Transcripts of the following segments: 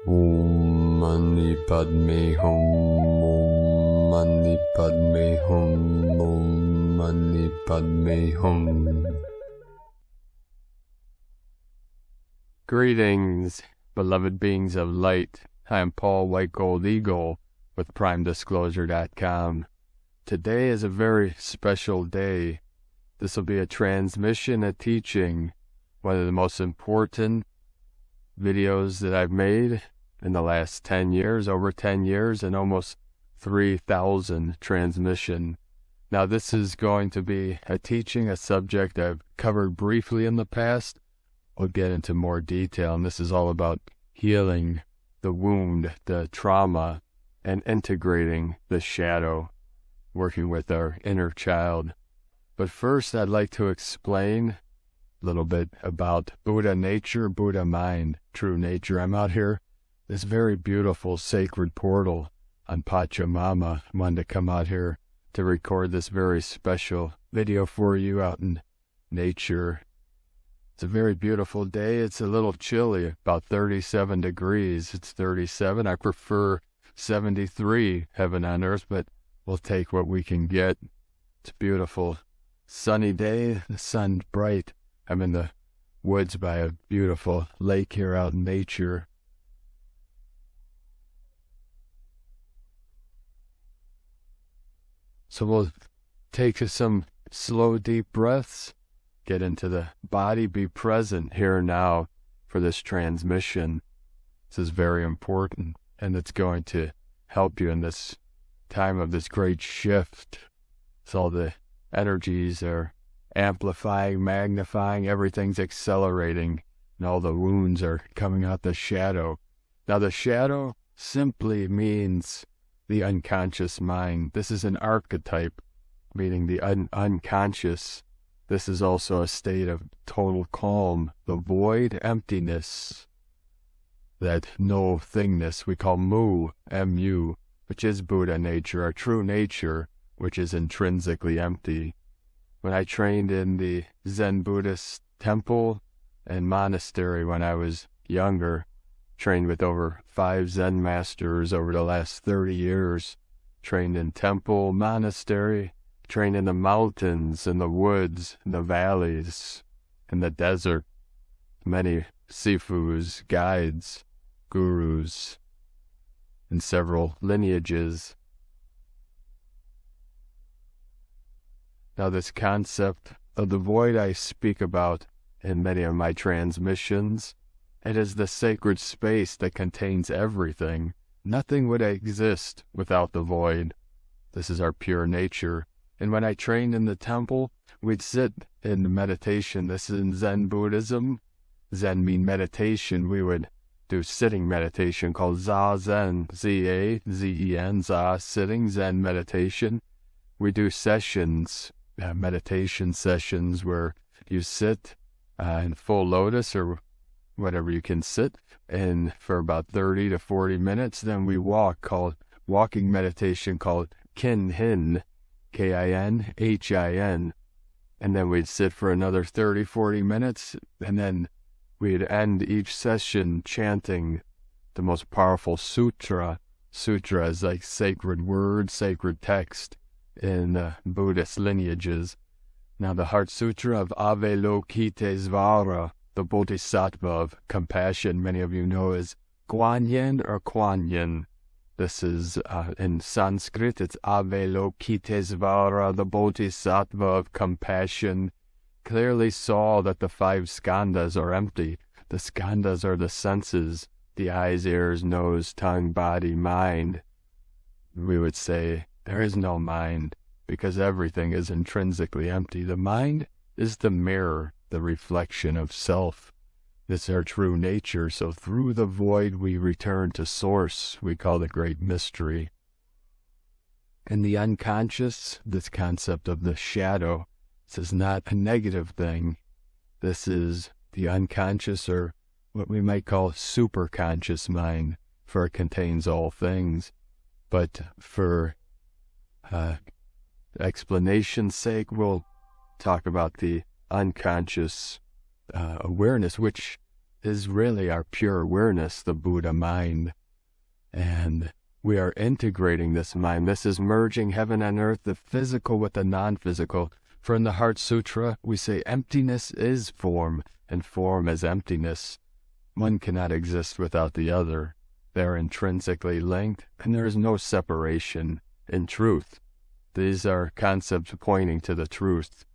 Om Mani Padme Hum. Om Mani Padme Hum. Om Mani Padme Hum. Greetings, beloved beings of light. I am Paul White Gold Eagle with PrimeDisclosure.com. Today is a very special day. This will be a transmission, a teaching, one of the most important videos that I've made in the last 10 years, over 10 years, and almost 3,000 transmission. Now this is going to be a teaching, a subject I've covered briefly in the past. We'll get into more detail, and this is all about healing the wound, the trauma, and integrating the shadow, working with our inner child. But first, I'd like to explain a little bit about Buddha nature, Buddha mind, true nature. I'm out here, this very beautiful sacred portal on Pachamama. I wanted to come out here to record this very special video for you out in nature. It's a very beautiful day. It's a little chilly, about 37 degrees. It's 37. I prefer 73, heaven on earth, but we'll take what we can get. It's a beautiful sunny day. The sun's bright. I'm in the woods by a beautiful lake here out in nature. So we'll take some slow, deep breaths, get into the body, be present here now for this transmission. This is very important, and it's going to help you in this time of this great shift. So all the energies are amplifying, magnifying, everything's accelerating, and all the wounds are coming out the shadow. Now the shadow simply means the unconscious mind. This is an archetype, meaning the unconscious. This is also a state of total calm, the void, emptiness, that no thingness we call mu, M-U, which is Buddha nature, our true nature, which is intrinsically empty. When I trained in the Zen Buddhist temple and monastery when I was younger, trained with over 5 Zen masters over the last 30 years, trained in temple, monastery, trained in the mountains, in the woods, in the valleys, in the desert, many sifus, guides, gurus, and several lineages. Now this concept of the void I speak about in many of my transmissions, it is the sacred space that contains everything. Nothing would exist without the void. This is our pure nature. And when I trained in the temple, we'd sit in meditation. This is in Zen Buddhism. Zen mean meditation. We would do sitting meditation called Zazen, Z-A-Z-E-N, Za, sitting, Zen meditation. We do sessions, meditation sessions where you sit in full lotus or whatever you can sit in for about 30 to 40 minutes. Then we walk, called walking meditation called Kin-Hin, K-I-N-H-I-N. And then we'd sit for another 30, 40 minutes, and then we'd end each session chanting the most powerful sutra. Sutra is like sacred word, sacred text in Buddhist lineages. Now the Heart Sutra of Avalokitesvara, the Bodhisattva of compassion, many of you know is Kuan Yin or Kuan Yin. This is, in Sanskrit, it's Avalokitesvara, the Bodhisattva of compassion, clearly saw that the 5 skandhas are empty. The skandhas are the senses, the eyes, ears, nose, tongue, body, mind. We would say there is no mind because everything is intrinsically empty. The mind is the mirror, the reflection of self. This is our true nature. So through the void we return to source. We call the great mystery. In the unconscious, this concept of the shadow, this is not a negative thing. This is the unconscious, or what we might call superconscious mind, for it contains all things. But for explanation's sake, we'll talk about the unconscious awareness, which is really our pure awareness, the Buddha mind. And we are integrating this mind. This is merging heaven and earth, the physical with the non-physical. For in the Heart Sutra, we say emptiness is form, and form is emptiness. One cannot exist without the other. They are intrinsically linked, and there is no separation in truth. These are concepts pointing to the truth.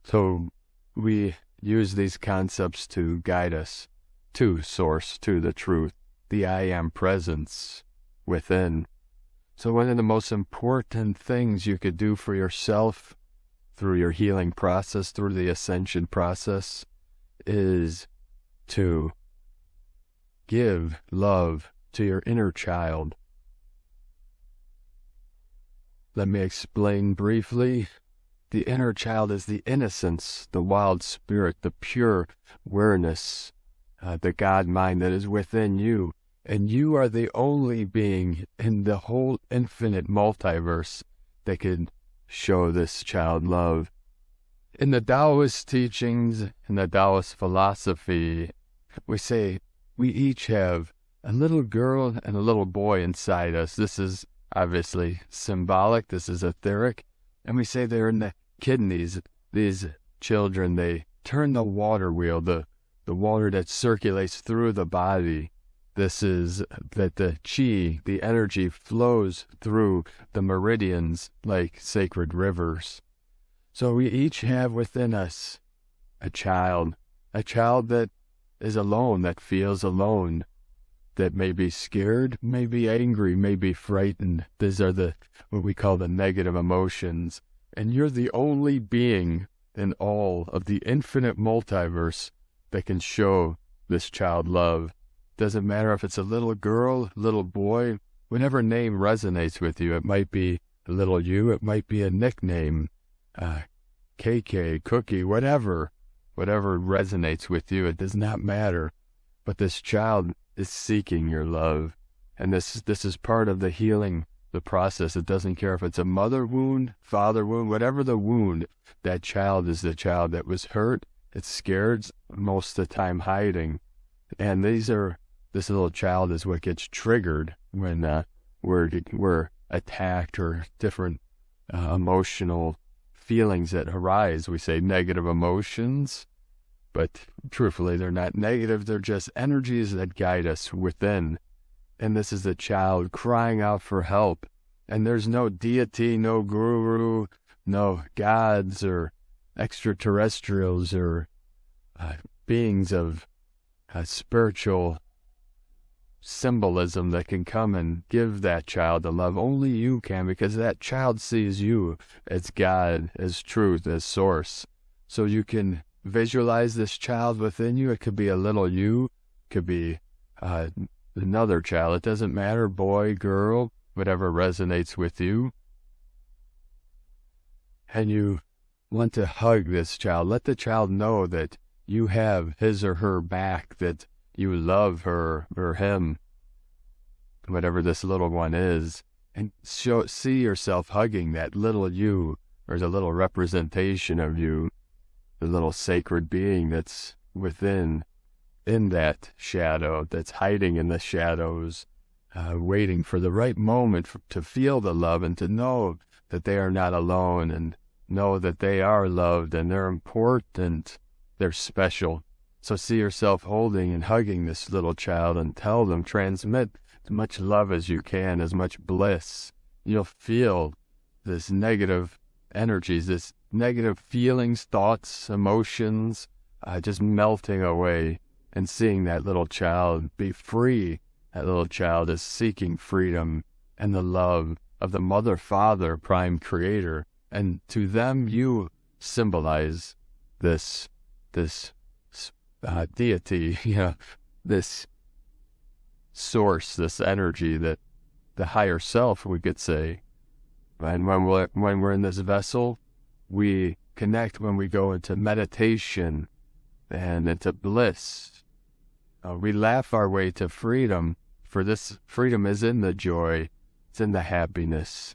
So we use these concepts to guide us to source, to the truth, the I am presence within. So one of the most important things you could do for yourself through your healing process, through the ascension process, is to give love to your inner child. Let me explain briefly. The inner child is the innocence, the wild spirit, the pure awareness, the God mind that is within you. And you are the only being in the whole infinite multiverse that can show this child love. In the Taoist teachings, in the Taoist philosophy, we say we each have a little girl and a little boy inside us. This is obviously symbolic, this is etheric. And we say they're in the kidneys. These children, they turn the water wheel, the water that circulates through the body. This is that the chi, the energy, flows through the meridians like sacred rivers. So we each have within us a child that is alone, that feels alone, that may be scared, may be angry, may be frightened. These are what we call the negative emotions. And you're the only being in all of the infinite multiverse that can show this child love. Doesn't matter if it's a little girl, little boy, whatever name resonates with you. It might be a little you, it might be a nickname, KK, Cookie, whatever resonates with you. It does not matter. But this child is seeking your love. And this is part of the healing, the process. It doesn't care if it's a mother wound, father wound, whatever the wound, that child is the child that was hurt. It's scared, most of the time hiding. And this little child is what gets triggered when we're attacked, or different emotional feelings that arise. We say negative emotions, but truthfully they're not negative, they're just energies that guide us within. And this is the child crying out for help. And there's no deity, no guru, no gods or extraterrestrials or beings of spiritual symbolism that can come and give that child the love. Only you can, because that child sees you as God, as truth, as source. So you can visualize this child within you. It could be a little you, it could be another child. It doesn't matter, boy, girl, whatever resonates with you. And you want to hug this child. Let the child know that you have his or her back, that you love her or him, whatever this little one is, and see yourself hugging that little you, or the little representation of you, the little sacred being that's within, in that shadow, that's hiding in the shadows, waiting for the right moment to feel the love and to know that they are not alone, and know that they are loved and they're important, they're special. So see yourself holding and hugging this little child, and tell them, transmit as much love as you can, as much bliss. You'll feel this negative energies, this negative feelings, thoughts, emotions, just melting away, and seeing that little child be free. That little child is seeking freedom and the love of the mother, father, prime creator. And to them, you symbolize this deity, this source, this energy, that the higher self, we could say. And when we're in this vessel, we connect when we go into meditation and into bliss. We laugh our way to freedom, for this freedom is in the joy, it's in the happiness,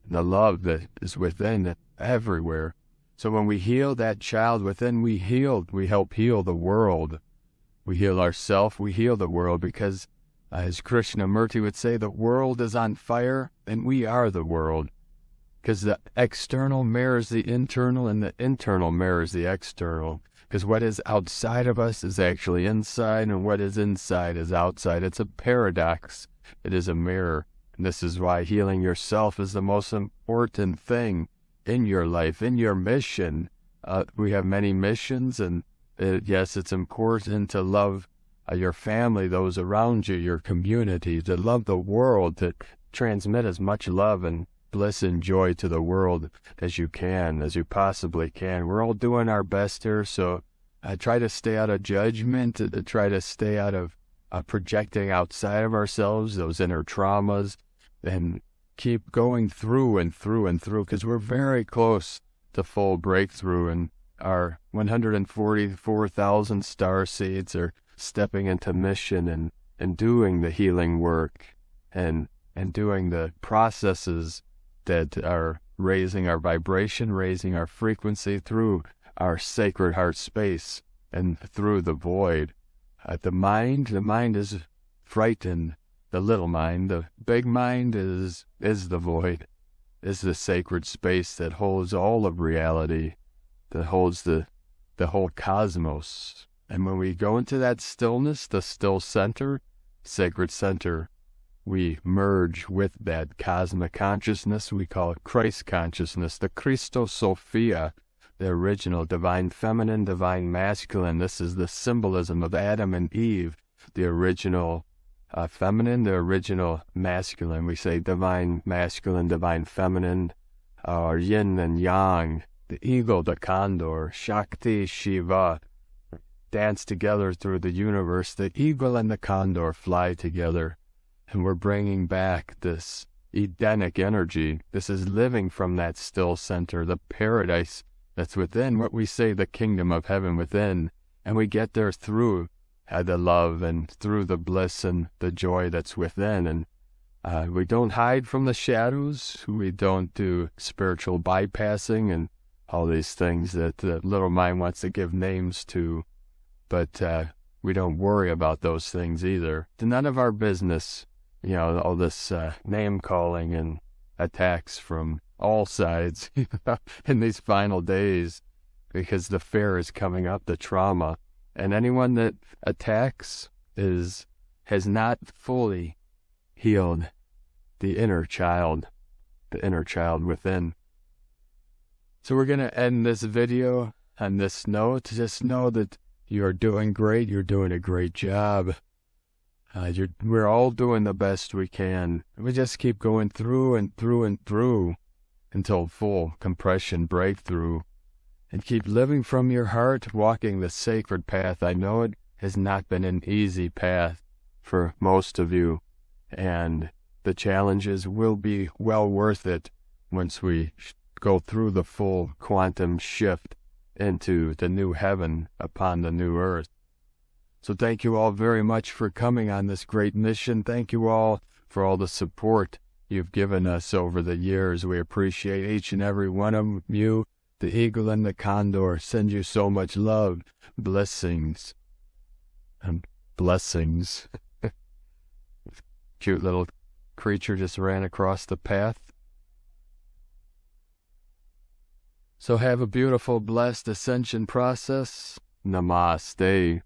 the love that is within it everywhere. So when we heal that child within, we help heal the world. We heal ourselves, we heal the world, because as Krishnamurti would say, the world is on fire and we are the world. Because the external mirrors the internal and the internal mirrors the external. Because what is outside of us is actually inside, and what is inside is outside. It's a paradox. It is a mirror. And this is why healing yourself is the most important thing in your life, in your mission. We have many missions, and yes, it's important to love your family, those around you, your community, to love the world, to transmit as much love and bliss and joy to the world as you can, as you possibly can. We're all doing our best here, so try to stay out of judgment, try to stay out of projecting outside of ourselves, those inner traumas, and keep going through and through and through, because we're very close to full breakthrough, and our 144,000 star seeds are stepping into mission and doing the healing work and doing the processes that are raising our vibration, raising our frequency through our sacred heart space and through the void. The mind is frightened. The little mind, the big mind is the void, is the sacred space that holds all of reality, that holds the whole cosmos. And when we go into that stillness, the still center, sacred center, we merge with that cosmic consciousness. We call it Christ consciousness, the Christos Sophia, the original divine feminine, divine masculine. This is the symbolism of Adam and Eve, the original feminine, the original masculine. We say divine masculine, divine feminine, or yin and yang, the eagle, the condor, Shakti, Shiva, dance together through the universe. The eagle and the condor fly together, and we're bringing back this Edenic energy. This is living from that still center, the paradise that's within, what we say, the kingdom of heaven within, and we get there through the love and through the bliss and the joy that's within. And we don't hide from the shadows. We don't do spiritual bypassing and all these things that the little mind wants to give names to. But we don't worry about those things either. It's none of our business, all this name calling and attacks from all sides in these final days, because the fear is coming up, the trauma. And anyone that attacks has not fully healed the inner child within. So we're going to end this video on this note. Just know that you're doing great. You're doing a great job. We're all doing the best we can. We just keep going through and through and through until full compression breakthrough. And keep living from your heart, walking the sacred path. I know it has not been an easy path for most of you, and the challenges will be well worth it once we go through the full quantum shift into the new heaven upon the new earth. So thank you all very much for coming on this great mission. Thank you all for all the support you've given us over the years. We appreciate each and every one of you. The eagle and the condor send you so much love, blessings, and blessings. Cute little creature just ran across the path. So have a beautiful, blessed ascension process. Namaste.